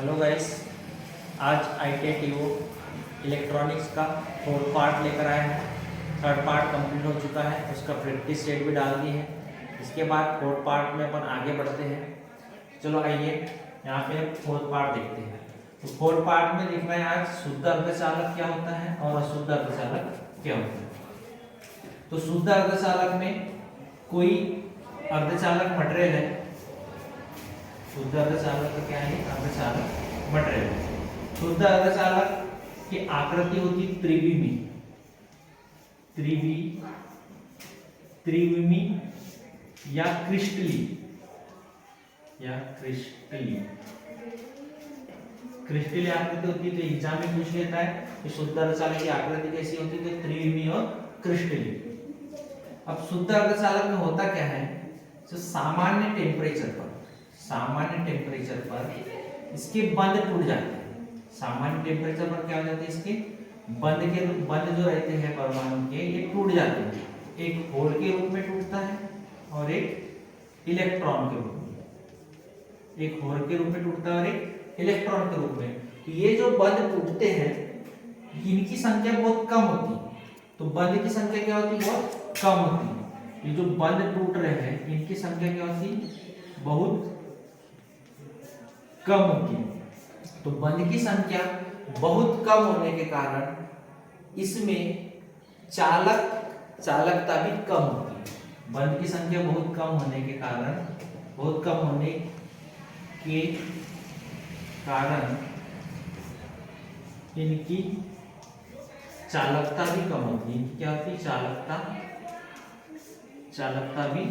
Hello guys, आज ITITO electronics का fourth part लेकर आए हैं। थर्ड पार्ट कंप्लीट हो चुका है, उसका प्रैक्टिस सेट भी डाल दी है। इसके बाद फोर्थ पार्ट में अपन आगे बढ़ते हैं। चलो आइए यहाँ पे फोर्थ पार्ट देखते हैं। तो फोर्थ पार्ट में देखना है आज शुद्ध अर्धचालक क्या होता है और अशुद्ध अर्धचालक क्या होता है। तो शुद्ध अर्धचालक में कोई अर्धचालक मटेरियल है। शुद्ध अर्धचालक का क्या है? अर्धचालक मटेरियल। शुद्ध अर्धचालक की आकृति होती त्रिविमी, त्रिविमी या क्रिस्टली, क्रिस्टली आकृति होती है। तो एग्जाम में पूछ लेता है कि शुद्ध अर्धचालक की आकृति कैसी होती है, तो त्रिविमी और क्रिस्टली। अब शुद्ध अर्धचालक में होता क्या है, जो सामान्य टेम्परेचर पर इसके बंध टूट जाते हैं। सामान्य टेम्परेचर पर क्या हो जाते हैं, इसके बंध जो रहते हैं परमाणु के, ये टूट जाते हैं। एक होल के रूप में टूटता है और एक इलेक्ट्रॉन के रूप में। एक होल के रूप में टूटता है और एक इलेक्ट्रॉन के रूप में। तो ये जो बंध टूटते हैं, इनकी संख्या बहुत कम होती है। तो बंध की संख्या क्या होती है? बहुत कम होती है। ये जो बंध टूट रहे हैं, इनकी संख्या क्या होती है? बहुत कम होती है। तो बंध की संख्या बहुत कम होने के कारण इसमें चालकता भी कम होती है। बंध की संख्या बहुत कम होने के कारण इनकी चालकता भी कम होती है। इनकी क्या होती है? चालकता भी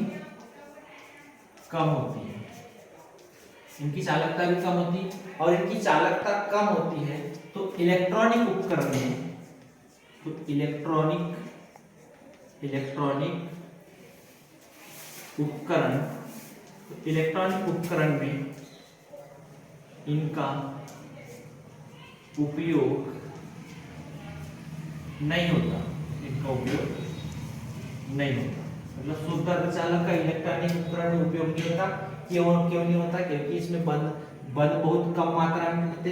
कम होती है। इनकी चालकता भी कम होती है और इनकी चालकता कम होती है तो इलेक्ट्रॉनिक उपकरण में इनका उपयोग नहीं होता। मतलब शुद्ध अर्धचालक का इलेक्ट्रॉनिक उपकरण में उपयोग नहीं होता। क्यों नहीं होता? क्योंकि इसमें बंध बहुत कम मात्रा में टूटते,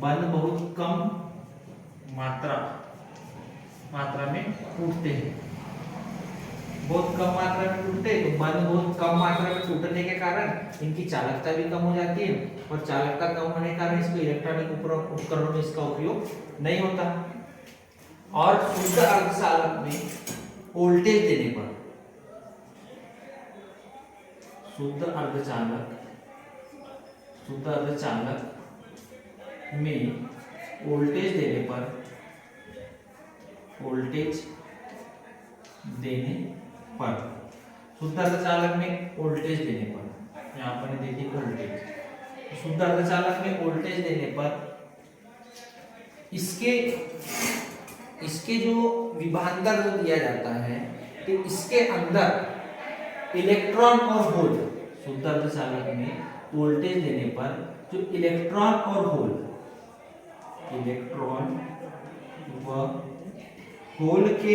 बहुत कम मात्रा में टूटते। तो बंध बहुत कम मात्रा में टूटने के कारण इनकी चालकता भी कम हो जाती है और चालकता कम होने के कारण इसको इलेक्ट्रॉनिक उपकरणों में इसका उपयोग नहीं होता। और शुद्ध अर्धचालक में वोल्टेज देने पर, शुद्ध अर्धचालक में वोल्टेज देने पर शुद्ध अर्धचालक में वोल्टेज देने पर, यहाँ पर देखिए वोल्टेज। शुद्ध अर्धचालक में वोल्टेज देने पर इसके जो विभवांतर जो दिया जाता है, तो इसके अंदर इलेक्ट्रॉन और होल, शुद्ध अर्धचालक में वोल्टेज देने पर जो इलेक्ट्रॉन और होल के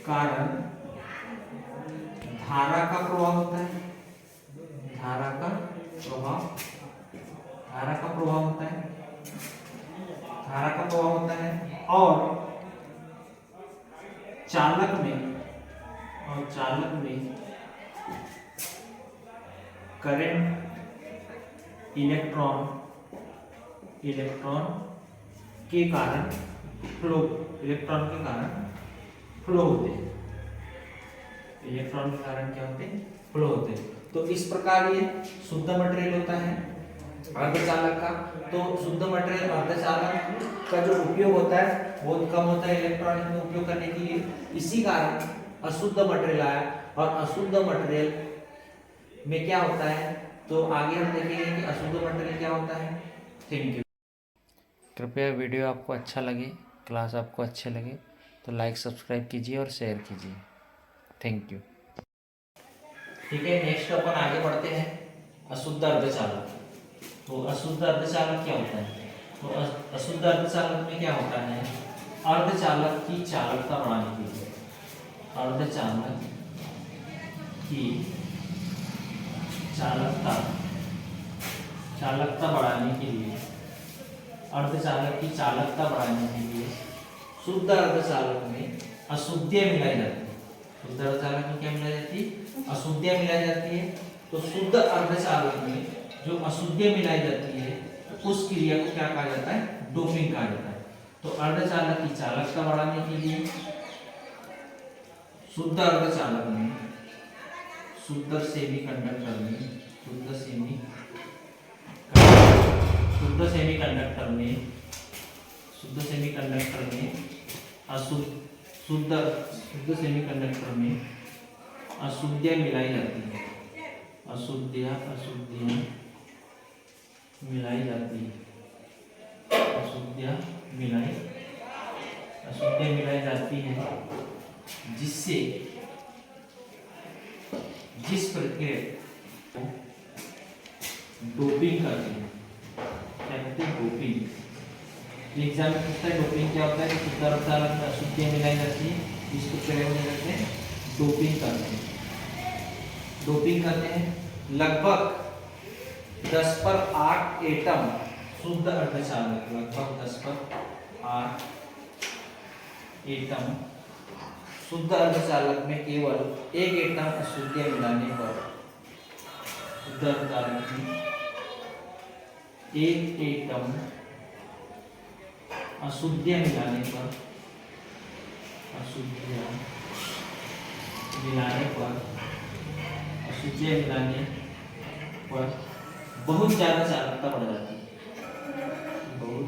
कारण धारा का प्रवाह होता है। धारा का प्रवाह होता है और चालक में करंट इलेक्ट्रॉन के कारण फ्लो होते हैं। इलेक्ट्रॉन के कारण क्या होते हैं? फ्लो होते हैं। तो इस प्रकार ये शुद्ध मटेरियल होता है अर्धचालक का। तो शुद्ध मटेरियल अर्धचालक का जो उपयोग होता है बहुत कम होता है इलेक्ट्रॉनिक में उपयोग करने के लिए। इसी कारण अशुद्ध मटेरियल आया। और अशुद्ध मटेरियल में क्या होता है, तो आगे हम देखेंगे कि अशुद्ध मटेरियल क्या होता है। Thank you. कृपया वीडियो आपको अच्छा लगे, क्लास आपको अच्छे लगे तो लाइक सब्सक्राइब कीजिए और शेयर कीजिए। Thank you. ठीक है, नेक्स्ट अपन आगे बढ़ते हैं अशुद्ध अर्धचालक। तो अशुद्ध अर्धचालक क्या होता है? तो अशुद्ध अर्धचालक में क्या होता है, अर्धचालक की चालकता बढ़ाने के लिए, अर्धचालक की चालकता चालकता बढ़ाने के लिए, अर्धचालक की चालकता बढ़ाने के लिए शुद्ध अर्धचालक में अशुद्धियाँ मिलाई जाती है। शुद्ध अर्धचालक में क्या मिलाई जाती है? अशुद्धियाँ मिलाई जाती है। तो शुद्ध अर्धचालक में जो अशुद्धियाँ मिलाई जाती है तो उस क्रिया को क्या कहा जाता है? डोपिंग कहा जाता है। तो अर्धचालक की चालकता बढ़ाने के लिए शुद्ध अर्धचालक में, शुद्ध सेमीकंडक्टर में अशुद्धियाँ मिलाई जाती है। अशुद्धियाँ मिलाई जाती है। अशुद्धियाँ मिलाई जाती है जिससे जिस प्रक्रिया को डोपिंग करते हैं, क्या कहते हैं? डोपिंग। एग्जाम में पूछता है डोपिंग क्या होता है? शुद्ध अर्धचालक में अशुद्धियाँ मिलाई जाती है, इस प्रक्रिया को क्या कहते हैं? डोपिंग करते हैं। डोपिंग करते हैं लगभग 10/8 एटम शुद्ध अर्धचालक, लगभग 10/8 एटम शुद्ध अर्धचालक में केवल 1 एटम अशुद्धियाँ मिलाने पर, शुद्ध अर्धचालक में 1 एटम अशुद्धियाँ मिलाने पर बहुत ज़्यादा चालकता बढ़ जाती है। बहुत